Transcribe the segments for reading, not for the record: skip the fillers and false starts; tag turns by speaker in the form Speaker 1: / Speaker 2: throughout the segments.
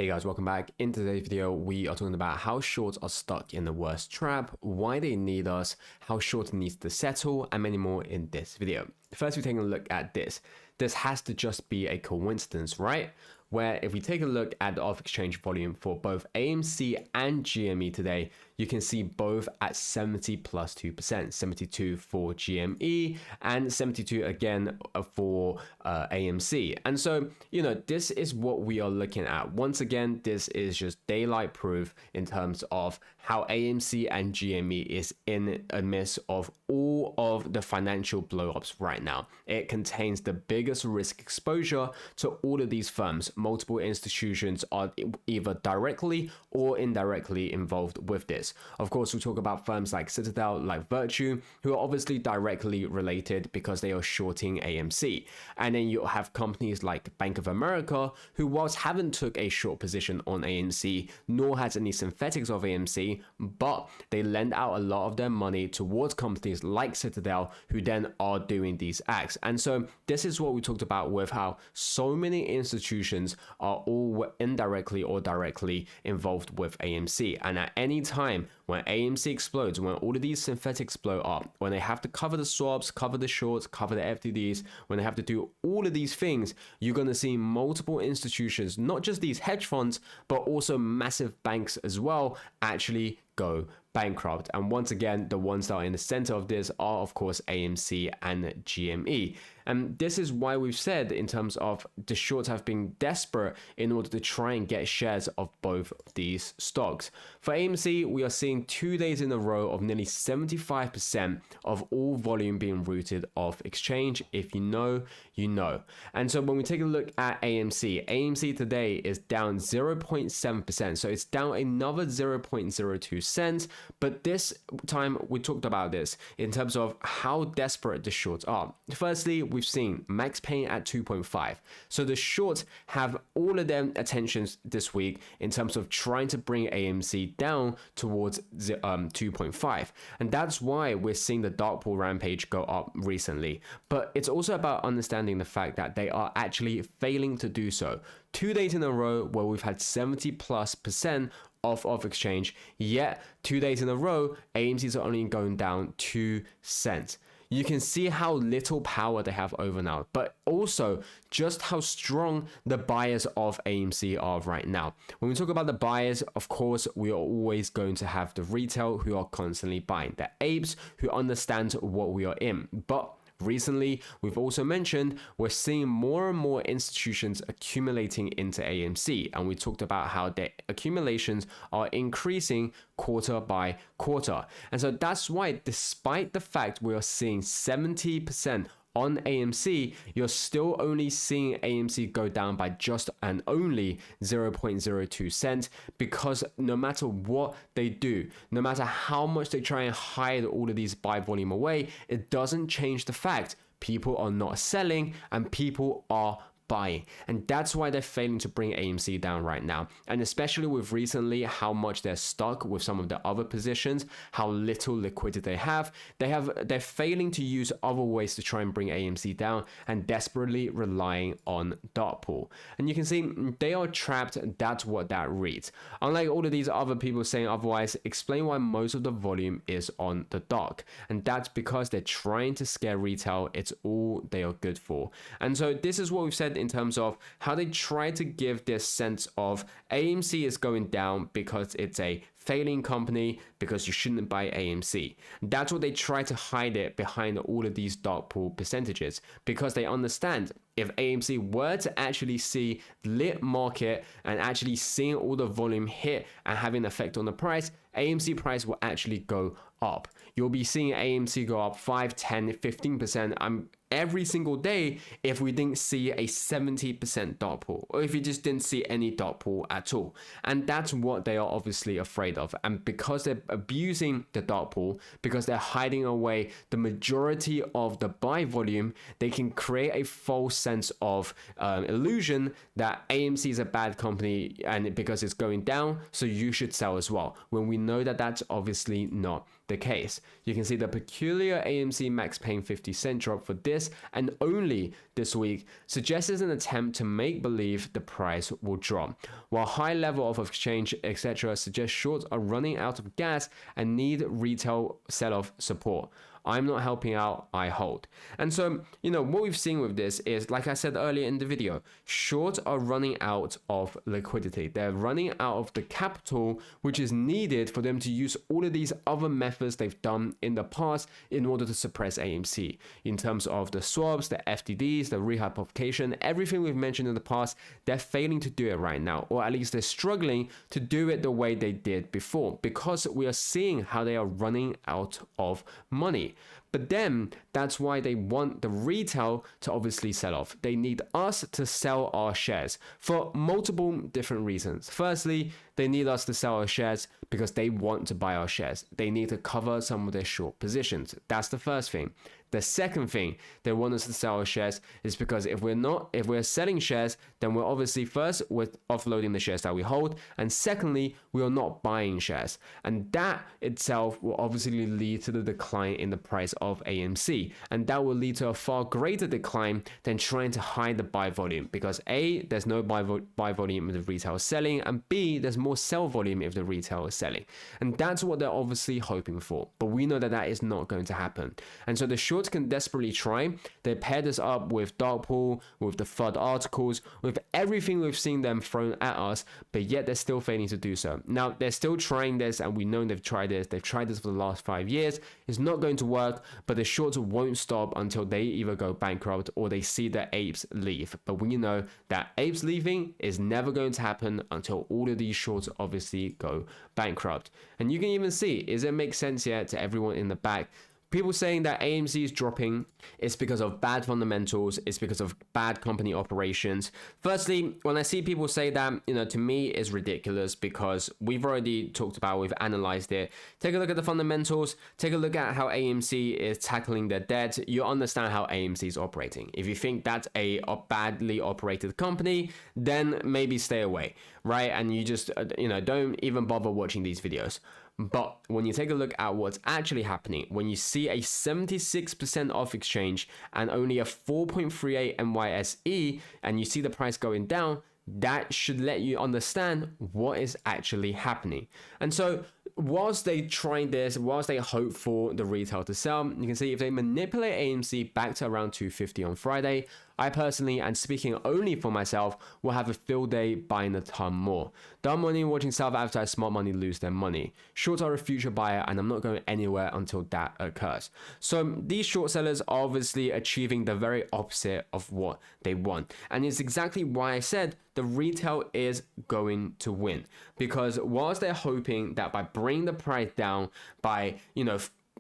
Speaker 1: Hey guys, welcome back. In today's video, we are talking about how shorts are stuck in the worst trap, why they need us, how short needs to settle, and many more in this video. First, we're taking a look at this. This has to just be a coincidence, right? Where if we take a look at the off-exchange volume for both AMC and GME today, you can see both at 70 plus 2%, 72 for GME and 72 again for AMC. And so, this is what we are looking at. Once again, this is just daylight proof in terms of how AMC and GME is in a midst of all of the financial blow-ups right now. It contains the biggest risk exposure to all of these firms. Multiple institutions are either directly or indirectly involved with this. Of course, we talk about firms like Citadel, like Virtue, who are obviously directly related because they are shorting AMC. And then you have companies like Bank of America, who whilst haven't took a short position on AMC, nor has any synthetics of AMC, but they lend out a lot of their money towards companies like Citadel, who then are doing these acts. And so this is what we talked about with how so many institutions are all indirectly or directly involved with AMC. And at any time when AMC explodes, when all of these synthetics blow up, when they have to cover the swaps, cover the shorts, cover the FTDs, when they have to do all of these things, you're going to see multiple institutions, not just these hedge funds, but also massive banks as well, actually go bankrupt. And once again, the ones that are in the center of this are, of course, AMC and GME. And this is why we've said in terms of the shorts have been desperate in order to try and get shares of both of these stocks. For AMC, we are seeing 2 days in a row of nearly 75% of all volume being routed off exchange. If you know, you know. And so when we take a look at AMC today is down 0.7%. So it's down another 0.02 cents. But this time we talked about this in terms of how desperate the shorts are. Firstly, we've seen max pain at 2.5. So the shorts have all of their attentions this week in terms of trying to bring AMC down towards 2.5. And that's why we're seeing the dark pool rampage go up recently. But it's also about understanding the fact that they are actually failing to do so. 2 days in a row where we've had 70+% off exchange, yet 2 days in a row, AMCs are only going down 2 cents. You can see how little power they have over now, but also just how strong the buyers of AMC are right now. When we talk about the buyers, of course, we are always going to have the retail who are constantly buying, the apes who understand what we are in. But recently, we've also mentioned we're seeing more and more institutions accumulating into AMC, and we talked about how their accumulations are increasing quarter by quarter. And so that's why, despite the fact we are seeing 70% on AMC, you're still only seeing AMC go down by just and only 0.02 cents, because no matter what they do, no matter how much they try and hide all of these buy volume away, it doesn't change the fact people are not selling and people are buying. And that's why they're failing to bring AMC down right now. And especially with recently how much they're stuck with some of the other positions, how little liquidity they have. They're failing to use other ways to try and bring AMC down and desperately relying on dark pool. And you can see they are trapped. That's what that reads. Unlike all of these other people saying otherwise, explain why most of the volume is on the dark. And that's because they're trying to scare retail. It's all they are good for. And so this is what we've said in terms of how they try to give this sense of AMC is going down because it's a failing company, because you shouldn't buy AMC. That's what they try to hide it behind all of these dark pool percentages, because they understand if AMC were to actually see lit market and actually seeing all the volume hit and having an effect on the price, AMC price will actually go up. You'll be seeing AMC go up 5, 10, 15% every single day if we didn't see a 70% dark pool, or if you just didn't see any dark pool at all. And that's what they are obviously afraid of. And because they're abusing the dark pool, because they're hiding away the majority of the buy volume, they can create a false sense of illusion that AMC is a bad company and because it's going down, so you should sell as well, when we know that that's obviously not the case. You can see the peculiar AMC max pain 50 cent drop for this this and only this week suggests an attempt to make believe the price will drop, while high level of exchange, etc., suggests shorts are running out of gas and need retail sell-off support. I'm not helping out, I hold. And so, what we've seen with this is, like I said earlier in the video, shorts are running out of liquidity. They're running out of the capital which is needed for them to use all of these other methods they've done in the past in order to suppress AMC. In terms of the swaps, the FTDs, the rehypothecation, everything we've mentioned in the past, they're failing to do it right now, or at least they're struggling to do it the way they did before, because we are seeing how they are running out of money. But then that's why they want the retail to obviously sell off. They need us to sell our shares for multiple different reasons. Firstly, they need us to sell our shares because they want to buy our shares. They need to cover some of their short positions. That's the first thing. The second thing they want us to sell our shares is because if we're selling shares, then we're obviously first, we're offloading the shares that we hold, and secondly, we are not buying shares. And that itself will obviously lead to the decline in the price of AMC. And that will lead to a far greater decline than trying to hide the buy volume, because A, there's no buy volume if the retail is selling, and B, there's more sell volume if the retail is selling. And that's what they're obviously hoping for. But we know that that is not going to happen. And so the shorts can desperately try. They pair this up with dark pool, with the FUD articles, with everything we've seen them thrown at us, but yet they're still failing to do so. Now, they're still trying this, and we know they've tried this. They've tried this for the last 5 years. It's not going to work, but the shorts won't stop until they either go bankrupt or they see the apes leave. But we know that apes leaving is never going to happen until all of these shorts obviously go bankrupt. And you can even see, does it make sense yet to everyone in the back? People saying that AMC is dropping, it's because of bad fundamentals, it's because of bad company operations. Firstly, when I see people say that, to me it's ridiculous, because we've already talked about, we've analyzed it. Take a look at the fundamentals, take a look at how AMC is tackling their debt. You understand how AMC is operating. If you think that's a badly operated company, then maybe stay away, right? And you just, don't even bother watching these videos. But when you take a look at what's actually happening, when you see a 76% off exchange and only a 4.38 NYSE, and you see the price going down, that should let you understand what is actually happening. And so whilst they try this, whilst they hope for the retail to sell, you can see if they manipulate AMC back to around 250 on Friday, I personally, and speaking only for myself, will have a field day buying a ton more. Dumb money watching self-advertised, smart money lose their money. Shorts are a future buyer, and I'm not going anywhere until that occurs. So these short sellers are obviously achieving the very opposite of what they want. And it's exactly why I said the retail is going to win. Because whilst they're hoping that by bringing the price down, by,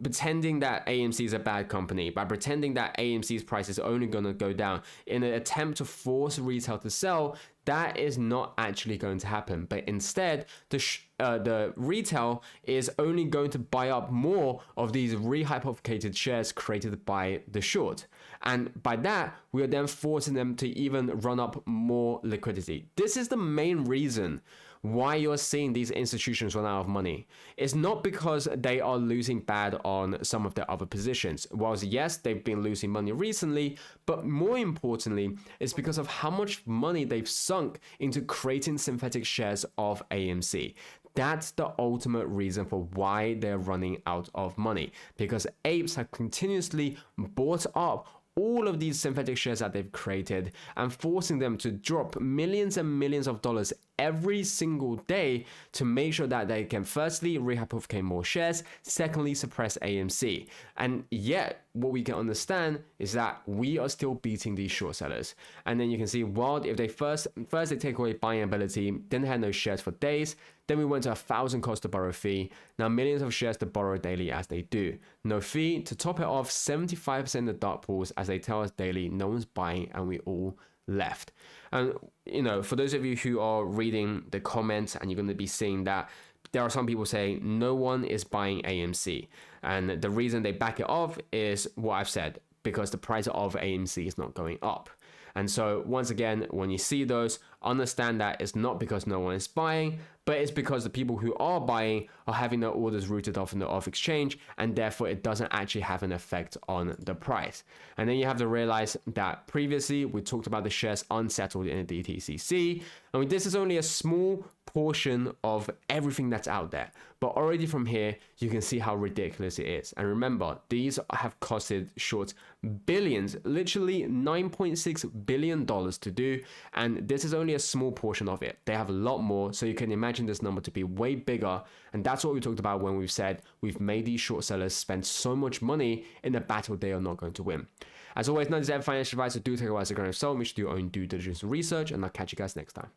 Speaker 1: pretending that AMC is a bad company, by pretending that AMC's price is only going to go down in an attempt to force retail to sell, that is not actually going to happen. But instead, the retail is only going to buy up more of these rehypothecated shares created by the short. And by that, we are then forcing them to even run up more liquidity. This is the main reason why you're seeing these institutions run out of money. It's not because they are losing bad on some of their other positions. Whilst yes, they've been losing money recently, but more importantly, it's because of how much money they've sunk into creating synthetic shares of AMC. That's the ultimate reason for why they're running out of money, because apes have continuously bought up all of these synthetic shares that they've created and forcing them to drop millions and millions of dollars every single day to make sure that they can firstly rehypothecate more shares, secondly suppress AMC. And yet what we can understand is that we are still beating these short sellers. And then you can see, well, if they first they take away buying ability, then they had no shares for days, then we went to 1,000 cost to borrow fee, now millions of shares to borrow daily as they do. No fee, to top it off, 75% of the dark pools as they tell us daily, no one's buying, and we all left. And for those of you who are reading the comments, and you're going to be seeing that there are some people saying no one is buying AMC, and the reason they back it off is what I've said, because the price of AMC is not going up. And so once again, when you see those, understand that it's not because no one is buying, but it's because the people who are buying are having their orders routed off in the off exchange, and therefore it doesn't actually have an effect on the price. And then you have to realize that previously we talked about the shares unsettled in the DTCC. I mean, this is only a small portion of everything that's out there, but already from here you can see how ridiculous it is. And remember, these have costed shorts billions, literally $9.6 billion to do, and this is only a small portion of it. They have a lot more, so you can imagine this number to be way bigger. And that's what we talked about when we've said we've made these short sellers spend so much money in a battle they are not going to win. As always, none of this financial advice, so do take a while to go and solve. Make sure to do your own due diligence research, and I'll catch you guys next time.